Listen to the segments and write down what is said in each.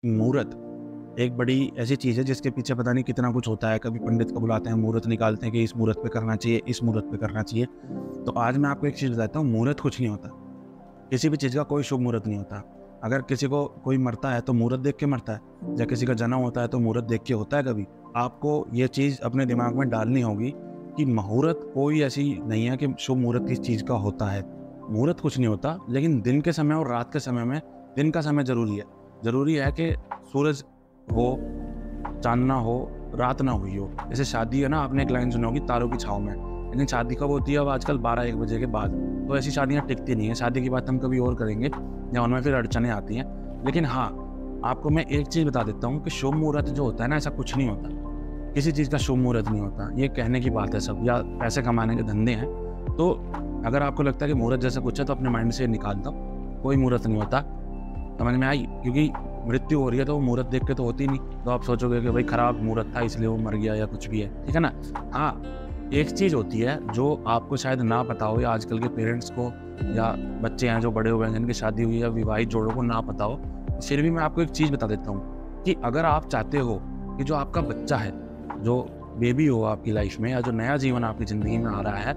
मुहूर्त एक बड़ी ऐसी चीज़ है जिसके पीछे पता नहीं कितना कुछ होता है। कभी पंडित को बुलाते हैं, मुहूर्त निकालते हैं कि इस मुहूर्त पे करना चाहिए, इस मुहूर्त पे करना चाहिए। तो आज मैं आपको एक चीज़ बताता हूँ, मुहूर्त कुछ नहीं होता। किसी भी चीज़ का कोई शुभ मुहूर्त नहीं होता। अगर किसी को कोई मरता है तो मुहूर्त देख के मरता है, या किसी का जन्म होता है तो मुहूर्त देख के होता है कभी। आपको ये चीज़ अपने दिमाग में डालनी होगी कि मुहूर्त कोई ऐसी नहीं है कि शुभ मुहूर्त किस चीज़ का होता है। मुहूर्त कुछ नहीं होता, लेकिन दिन के समय और रात के समय में दिन का समय ज़रूरी है। ज़रूरी है कि सूरज हो, चाँद ना हो, रात ना हुई हो। जैसे शादी है ना, आपने एक लाइन सुनी होगी तारों की छाँव में, लेकिन शादी कब होती है अब आजकल 12-1 बजे के बाद। तो ऐसी शादियाँ टिकती नहीं हैं। शादी की बात हम कभी और करेंगे, या उनमें फिर अड़चनें आती हैं। लेकिन हाँ, आपको मैं एक चीज़ बता देता हूँ कि शुभ मुहूर्त जो होता है ना, ऐसा कुछ नहीं होता। किसी चीज़ का शुभ मुहूर्त नहीं होता। ये कहने की बात है सब, या पैसे कमाने के धंधे हैं। तो अगर आपको लगता है कि मुहूर्त जैसा कुछ है तो अपने माइंड से निकाल दो। कोई मुहूर्त नहीं होता। समझ में आई? क्योंकि मृत्यु हो रही है तो वो मुहूर्त देख के तो होती नहीं। तो आप सोचोगे कि भाई खराब मुहूर्त था इसलिए वो मर गया या कुछ भी है, ठीक है ना? हाँ, एक चीज़ होती है जो आपको शायद ना पता हो, या आजकल के पेरेंट्स को या बच्चे हैं जो बड़े हुए हैं जिनकी शादी हुई है, या विवाहित जोड़ों को ना पता हो। फिर भी मैं आपको एक चीज़ बता देता हूँ कि अगर आप चाहते हो कि जो आपका बच्चा है, जो बेबी हो आपकी लाइफ में, या जो नया जीवन आपकी ज़िंदगी में आ रहा है,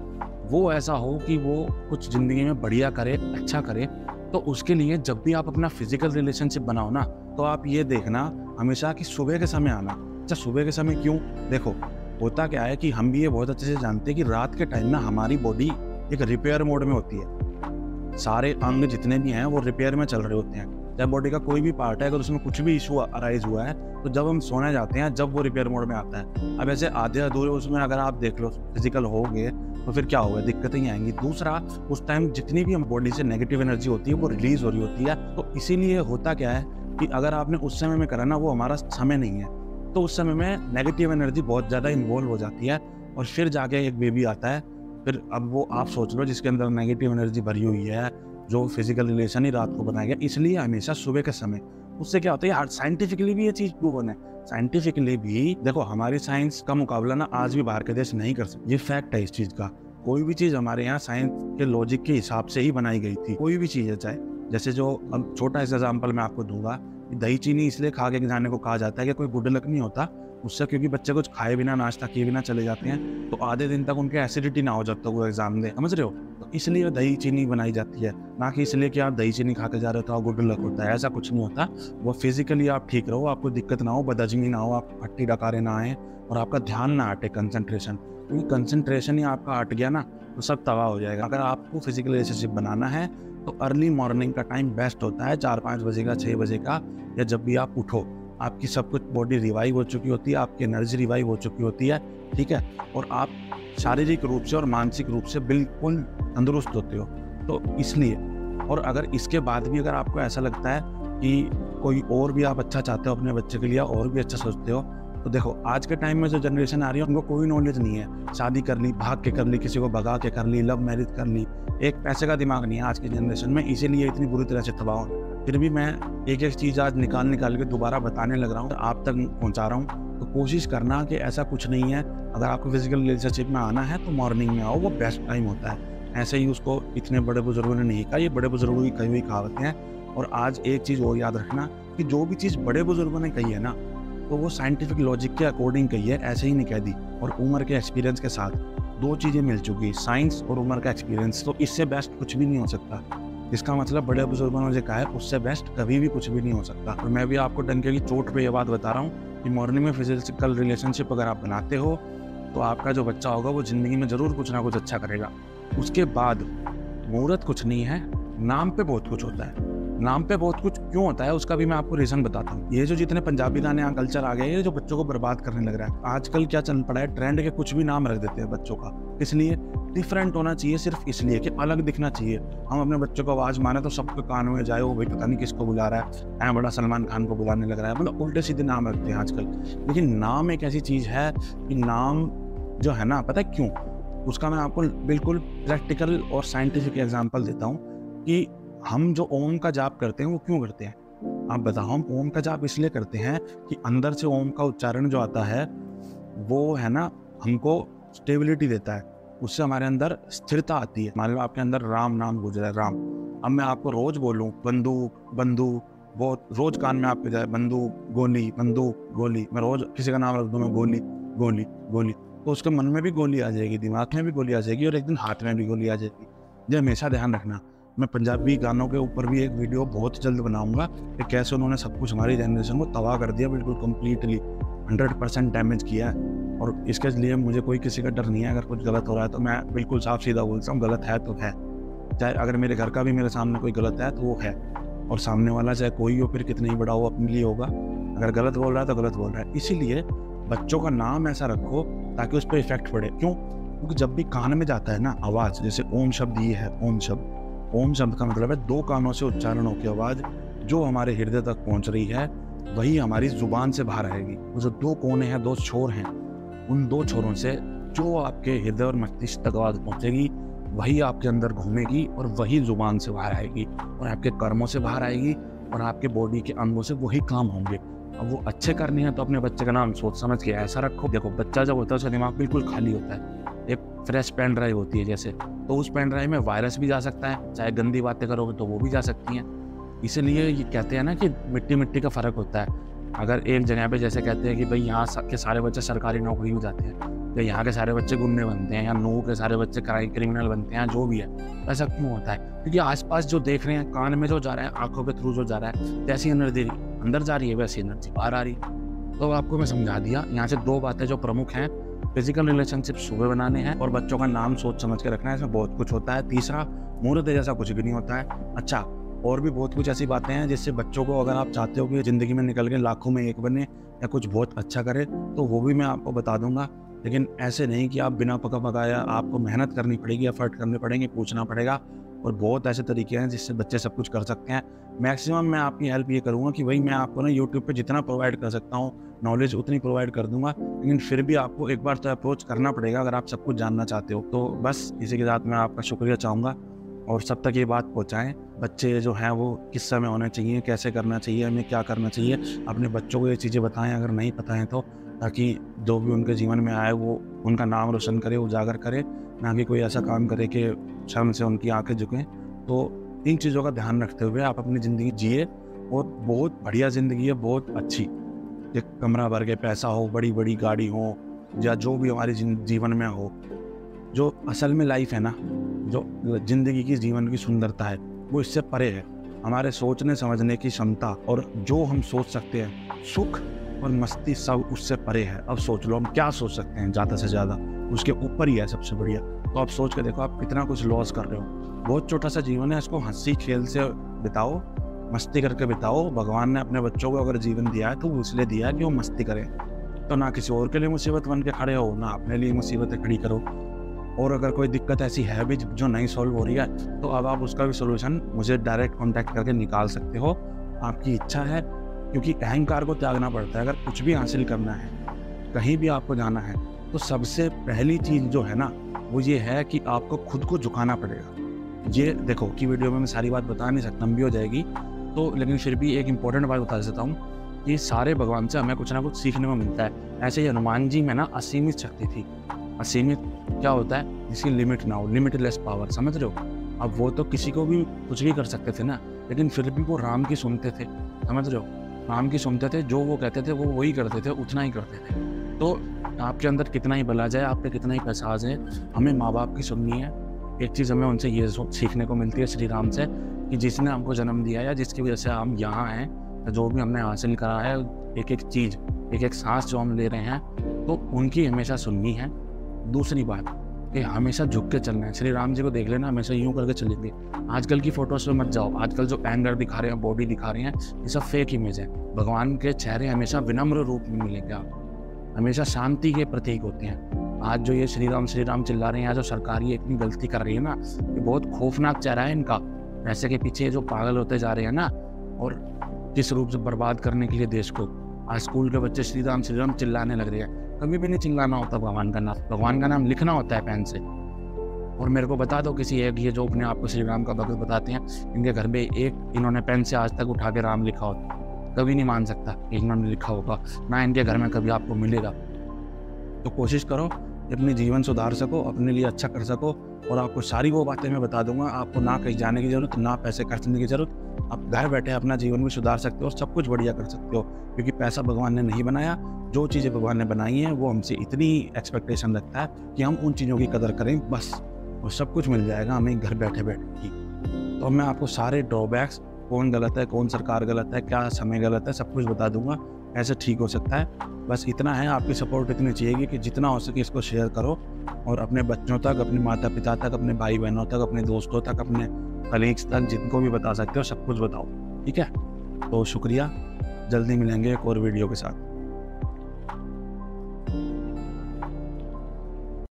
वो ऐसा हो कि वो कुछ ज़िंदगी में बढ़िया करे, अच्छा करे, तो उसके लिए जब भी आप अपना फिजिकल रिलेशनशिप बनाओ ना, तो आप ये देखना हमेशा कि सुबह के समय आना। अच्छा, सुबह के समय क्यों? देखो, होता क्या है कि हम भी ये बहुत अच्छे से जानते हैं कि रात के टाइम ना हमारी बॉडी एक रिपेयर मोड में होती है। सारे अंग जितने भी हैं वो रिपेयर में चल रहे होते हैं। चाहे बॉडी का कोई भी पार्ट है, अगर उसमें कुछ भी इशू अराइज़ हुआ है, तो जब हम सोने जाते हैं, जब वो रिपेयर मोड में आता है। अब ऐसे आधे-अधूरे उसमें अगर आप देख लो फिजिकल होगे, तो फिर क्या होगा? दिक्कतें ही आएँगी। दूसरा, उस टाइम जितनी भी हम बॉडी से नेगेटिव एनर्जी होती है, वो रिलीज़ हो रही होती है। तो इसीलिए होता क्या है कि अगर आपने उस समय में करा ना, वो हमारा समय नहीं है। तो उस समय में नेगेटिव एनर्जी बहुत ज़्यादा इन्वॉल्व हो जाती है, और फिर जाके एक बेबी आता है। फिर अब वो आप सोच लो जिसके अंदर नेगेटिव एनर्जी भरी हुई है, जो फिजिकल रिलेशन ही रात को बनाया गया, इसलिए हमेशा सुबह के समय। उससे क्या होता है यार, साइंटिफिकली भी ये चीज़ प्रूवन है। साइंटिफिकली भी देखो, हमारी साइंस का मुकाबला ना आज भी बाहर के देश नहीं कर सकते। ये फैक्ट है इस चीज़ का। कोई भी चीज़ हमारे यहाँ साइंस के लॉजिक के हिसाब से ही बनाई गई थी। कोई भी चीज़ है, चाहे जैसे जो अब छोटा सा एग्जाम्पल मैं आपको दूंगा, दही चीनी इसलिए खा के जाने को कहा जाता है कि कोई गुड लक नहीं होता उससे, क्योंकि बच्चे कुछ खाए बिना, नाश्ता किए बिना चले जाते हैं, तो आधे दिन तक उनके एसिडिटी ना हो जब तक वो एग्जाम दे। समझ रहे हो? तो इसलिए दही चीनी बनाई जाती है, ना कि इसलिए कि आप दही चीनी खा के जा रहे हो तो आप गुड लक होता है। ऐसा कुछ नहीं होता। वो फिजिकली आप ठीक रहो, आपको दिक्कत ना हो, बदहजमी ना हो, आप हट्टी डकारे ना आए, और आपका ध्यान ना हटे, कंसंट्रेशन। क्योंकि कंसंट्रेशन ही आपका हट गया ना, तो सब तबाह हो जाएगा। अगर आपको फिजिकल रिलेशनशिप बनाना है तो अर्ली मॉर्निंग का टाइम बेस्ट होता है, 4-5 बजे का, 6 बजे का, या जब भी आप उठो। आपकी सब कुछ बॉडी रिवाइव हो चुकी होती है, आपकी एनर्जी रिवाइव हो चुकी होती है, ठीक है? और आप शारीरिक रूप से और मानसिक रूप से बिल्कुल तंदुरुस्त होते हो। तो इसलिए, और अगर इसके बाद भी अगर आपको ऐसा लगता है कि कोई और भी आप अच्छा चाहते हो अपने बच्चे के लिए, और भी अच्छा सोचते हो, तो देखो आज के टाइम में जो जनरेशन आ रही है उनको कोई नॉलेज नहीं है। शादी कर ली, भाग के कर ली, किसी को भगा के कर ली, लव मैरिज कर ली। एक पैसे का दिमाग नहीं है आज की जनरेशन में, इसीलिए इतनी बुरी तरह से तबाह हो। फिर भी मैं एक-एक चीज़ आज निकाल के दोबारा बताने लग रहा हूँ, आप तक पहुँचा रहा हूँ। तो कोशिश करना कि ऐसा कुछ नहीं है। अगर आपको फिजिकल रिलेशनशिप में आना है तो मॉर्निंग में आओ, वो बेस्ट टाइम होता है। ऐसे ही उसको इतने बड़े बुजुर्गों ने नहीं कहा, ये बड़े बुजुर्गों की कही हुई कहावतें हैं। और आज एक चीज़ और याद रखना कि जो भी चीज़ बड़े बुजुर्गों ने कही है ना, तो वो साइंटिफिक लॉजिक के अकॉर्डिंग कही है, ऐसे ही नहीं कह दी। और उम्र के एक्सपीरियंस के साथ 2 चीज़ें मिल चुकी, साइंस और उम्र का एक्सपीरियंस, तो इससे बेस्ट कुछ भी नहीं हो सकता। इसका मतलब बड़े बुजुर्गों ने जो कहा है उससे बेस्ट कभी भी कुछ भी नहीं हो सकता। और मैं भी आपको डंके की चोट पे ये बात बता रहा हूँ कि मॉर्निंग में फिजिकल रिलेशनशिप अगर आप बनाते हो, तो आपका जो बच्चा होगा वो ज़िंदगी में ज़रूर कुछ ना कुछ अच्छा करेगा। उसके बाद मुहूर्त कुछ नहीं है, नाम पे बहुत कुछ होता है। नाम पे बहुत कुछ क्यों होता है उसका भी मैं आपको रीज़न बताता हूँ। ये जो जितने पंजाबी गाने यहाँ कल्चर आ गए, ये जो बच्चों को बर्बाद करने लग रहा है। आजकल क्या चल पड़ा है, ट्रेंड के कुछ भी नाम रख देते हैं बच्चों का। किस लिए? डिफरेंट होना चाहिए, सिर्फ इसलिए कि अलग दिखना चाहिए। हम अपने बच्चों को आवाज़ मारे तो सबके कान में जाए, वो भाई पता नहीं किसको बुला रहा है, बड़ा सलमान खान को बुलाने लग रहा है। मतलब उल्टे सीधे नाम रखते हैं आजकल। लेकिन नाम एक ऐसी चीज़ है कि नाम जो है ना, पता है क्यों? उसका मैं आपको बिल्कुल प्रैक्टिकल और साइंटिफिक एग्जांपल देता हूँ कि हम जो ओम का जाप करते हैं वो क्यों करते हैं? आप बताओ। हम ओम का जाप इसलिए करते हैं कि अंदर से ओम का उच्चारण जो आता है, वो है ना, हमको स्टेबिलिटी देता है। उससे हमारे अंदर स्थिरता आती है। मान लो आपके अंदर राम नाम गुजरा है, राम। अब मैं आपको रोज बोलूं बंदूक बंदूक, बहुत रोज़ कान में आपके जाए बंदूक गोली, मैं रोज़ किसी का नाम रख दूँ मैं गोली गोली गोली, तो उसके मन में भी गोली आ जाएगी, दिमाग में भी गोली आ जाएगी और एक दिन हाथ में भी गोली आ जाएगी। ये हमेशा ध्यान रखना। मैं पंजाबी गानों के ऊपर भी एक वीडियो बहुत जल्द बनाऊँगा कि कैसे उन्होंने सब कुछ हमारी जनरेशन को तबाह कर दिया, बिल्कुल कंप्लीटली 100% डैमेज किया है। और इसके लिए मुझे कोई किसी का डर नहीं है। अगर कुछ गलत हो रहा है तो मैं बिल्कुल साफ सीधा बोलता हूँ, गलत है तो है। चाहे अगर मेरे घर का भी मेरे सामने कोई गलत है तो वो है, और सामने वाला चाहे कोई हो फिर कितना ही बड़ा हो अपने लिए होगा। अगर गलत बोल रहा है तो गलत बोल रहा है। इसीलिए बच्चों का नाम ऐसा रखो ताकि उस पर इफेक्ट पड़े। क्यों? क्योंकि जब भी कान में जाता है ना आवाज़, जैसे ओम शब्द ये है, ओम शब्द का मतलब है 2 कानों से उच्चारण होकर आवाज़ जो हमारे हृदय तक पहुंच रही है वही हमारी जुबान से बाहर आएगी। वो जो 2 कोने हैं, 2 छोर हैं, उन 2 छोरों से जो आपके हृदय और मस्तिष्क तक आवाज़ पहुंचेगी वही आपके अंदर घूमेगी और वही जुबान से बाहर आएगी और आपके कर्मों से बाहर आएगी और आपके बॉडी के अंगों से वही काम होंगे। अब वो अच्छे करने हैं तो अपने बच्चे का नाम सोच समझ के ऐसा रखो। देखो बच्चा जब होता है उसका दिमाग बिल्कुल खाली होता है, एक फ्रेश पेन ड्राइव होती है जैसे, तो उस पेन ड्राइव में वायरस भी जा सकता है, चाहे गंदी बातें करोगे तो वो भी जा सकती हैं। इसीलिए ये कहते हैं ना कि मिट्टी का फ़र्क होता है। अगर एक जगह पे जैसे कहते हैं कि भाई यहाँ के सारे बच्चे सरकारी नौकरी हो जाते हैं, तो यहाँ के सारे बच्चे गुंडे बनते हैं, या नूह के सारे बच्चे क्रिमिनल बनते हैं, जो भी है, ऐसा क्यों होता है? क्योंकि आसपास जो देख रहे हैं, कान में जो जा रहा है, आंखों के थ्रू जो जा रहा है, जैसी एनर्जी अंदर जा रही है वैसी एनर्जी बाहर आ रही है। तो आपको मैं समझा दिया। यहाँ से 2 बातें जो प्रमुख हैं, फिजिकल रिलेशनशिप सुबह बनाने हैं और बच्चों का नाम सोच समझ के रखना है। इसमें बहुत कुछ होता है। तीसरा, मुहूर्त जैसा कुछ भी नहीं होता है। अच्छा, और भी बहुत कुछ ऐसी बातें हैं जिससे बच्चों को, अगर आप चाहते हो कि ज़िंदगी में निकल के लाखों में एक बने या कुछ बहुत अच्छा करे, तो वो भी मैं आपको बता दूंगा। लेकिन ऐसे नहीं कि आप बिना पकाया, आपको मेहनत करनी पड़ेगी, एफर्ट करने पड़ेंगे, पूछना पड़ेगा, और बहुत ऐसे तरीके हैं जिससे बच्चे सब कुछ कर सकते हैं। मैक्सिमम मैं आपकी हेल्प ये करूँगा कि भाई मैं आपको ना यूट्यूब पे जितना प्रोवाइड कर सकता हूँ नॉलेज उतनी प्रोवाइड कर दूंगा, लेकिन फिर भी आपको एक बार तो अप्रोच करना पड़ेगा अगर आप सब कुछ जानना चाहते हो। तो बस इसी के साथ मैं आपका शुक्रिया चाहूँगा, और सब तक ये बात पहुँचाएँ। बच्चे जो हैं वो किस समय होने चाहिए, कैसे करना चाहिए, हमें क्या करना चाहिए, अपने बच्चों को ये चीज़ें बताएँ अगर नहीं पता है तो, ताकि जो भी उनके जीवन में आए वो उनका नाम रोशन करे, उजागर करे, ना कि कोई ऐसा काम करे कि शर्म से उनकी आंखें झुकें। तो इन चीज़ों का ध्यान रखते हुए आप अपनी ज़िंदगी जिए, और बहुत बढ़िया ज़िंदगी है, बहुत अच्छी। एक कमरा भर के पैसा हो, बड़ी बड़ी गाड़ी हो, या जो भी हमारी जीवन में हो, जो असल में लाइफ है ना, जो ज़िंदगी की जीवन की सुंदरता है वो इससे परे है। हमारे सोचने समझने की क्षमता और जो हम सोच सकते हैं, सुख और मस्ती, सब उससे परे है। अब सोच लो हम क्या सोच सकते हैं ज़्यादा से ज़्यादा, उसके ऊपर ही है सबसे बढ़िया। तो आप सोच के देखो आप कितना कुछ लॉस कर रहे हो। बहुत छोटा सा जीवन है, इसको हंसी खेल से बिताओ, मस्ती करके बिताओ। भगवान ने अपने बच्चों को अगर जीवन दिया है तो वो इसलिए दिया है कि वो मस्ती करें, तो ना किसी और के लिए मुसीबत बन के खड़े हो, ना अपने लिए मुसीबतें खड़ी करो। और अगर कोई दिक्कत ऐसी है भी जो नहीं सॉल्व हो रही है, तो अब आप उसका भी सोल्यूशन मुझे डायरेक्ट कॉन्टैक्ट करके निकाल सकते हो। आपकी इच्छा है, क्योंकि अहंकार को त्यागना पड़ता है। अगर कुछ भी हासिल करना है, कहीं भी आपको जाना है, तो सबसे पहली चीज़ जो है ना वो ये है कि आपको खुद को झुकाना पड़ेगा। ये देखो कि वीडियो में मैं सारी बात बता नहीं सकता, लंबी हो जाएगी तो, लेकिन फिर भी एक इम्पॉर्टेंट बात बता देता हूँ कि सारे भगवान से हमें कुछ ना कुछ सीखने को मिलता है। ऐसे ही हनुमान जी में ना असीमित शक्ति थी। असीमित क्या होता है? जिसकी लिमिट ना हो, लिमिटलेस पावर, समझ रहे हो? अब वो तो किसी को भी कुछ भी कर सकते थे ना, लेकिन फिर भी वो राम की सुनते थे, समझ रहे हो? राम की सुनते थे, जो वो कहते थे वो वही करते थे, उतना ही करते थे। तो आपके अंदर कितना ही बल आ जाए, आप पे कितना ही पैसा आ जाए, हमें माँ बाप की सुननी है। एक चीज़ हमें उनसे ये सीखने को मिलती है श्री राम से, कि जिसने हमको जन्म दिया या जिसकी वजह से हम यहाँ हैं, जो भी हमने हासिल करा है, एक एक चीज़, एक एक सांस जो हम ले रहे हैं, तो उनकी हमेशा सुननी है। दूसरी बात कि हमेशा झुक के चलना है। श्री राम जी को देख लेना, हमेशा यूँ करके चलेंगे। आजकल की फोटोज पे मत जाओ। आजकल जो एंगर दिखा रहे हैं, बॉडी दिखा रहे हैं, ये सब फेक इमेज है। भगवान के चेहरे हमेशा विनम्र रूप में मिलेंगे, आप हमेशा शांति के प्रतीक होते हैं। आज जो ये श्री राम चिल्ला रहे हैं, जो सरकार ये इतनी गलती कर रही है ना, ये बहुत खौफनाक चेहरा है इनका। पैसे के पीछे जो पागल होते जा रहे हैं ना, और किस रूप से बर्बाद करने के लिए देश को। आज स्कूल के बच्चे श्री राम चिल्लाने लग रहे हैं। कभी भी नहीं चिल्लाना होता भगवान का नाम, भगवान का नाम लिखना होता है पेन से। और मेरे को बता दो किसी एक, ये जो अपने आप को श्री राम का भगत बताते हैं, इनके घर में एक इन्होंने पेन से आज तक उठा के राम लिखा होता, कभी नहीं मान सकता कि इन्होंने लिखा होगा, ना इनके घर में कभी आपको मिलेगा। तो कोशिश करो कि अपनी जीवन सुधार सको, अपने लिए अच्छा कर सको, और आपको सारी वो बातें मैं बता दूंगा। आपको ना कहीं जाने की ज़रूरत, ना पैसे खर्चने की ज़रूरत, आप घर बैठे अपना जीवन भी सुधार सकते हो और सब कुछ बढ़िया कर सकते हो, क्योंकि पैसा भगवान ने नहीं बनाया। जो चीज़ें भगवान ने बनाई हैं वो हमसे इतनी एक्सपेक्टेशन रखता है कि हम उन चीज़ों की कदर करें बस, और सब कुछ मिल जाएगा हमें घर बैठे बैठे ही। तो मैं आपको सारे ड्रॉबैक्स, कौन गलत है, कौन सरकार गलत है, क्या समय गलत है, सब कुछ बता दूंगा, ऐसे ठीक हो सकता है। बस इतना है, आपकी सपोर्ट इतनी चाहिए कि जितना हो सके इसको शेयर करो और अपने बच्चों तक, अपने माता पिता तक, अपने भाई बहनों तक, अपने दोस्तों तक, अपने कलीग्स तक, जिनको भी बता सकते हो सब कुछ बताओ, ठीक है। तो शुक्रिया, जल्दी मिलेंगे एक और वीडियो के साथ।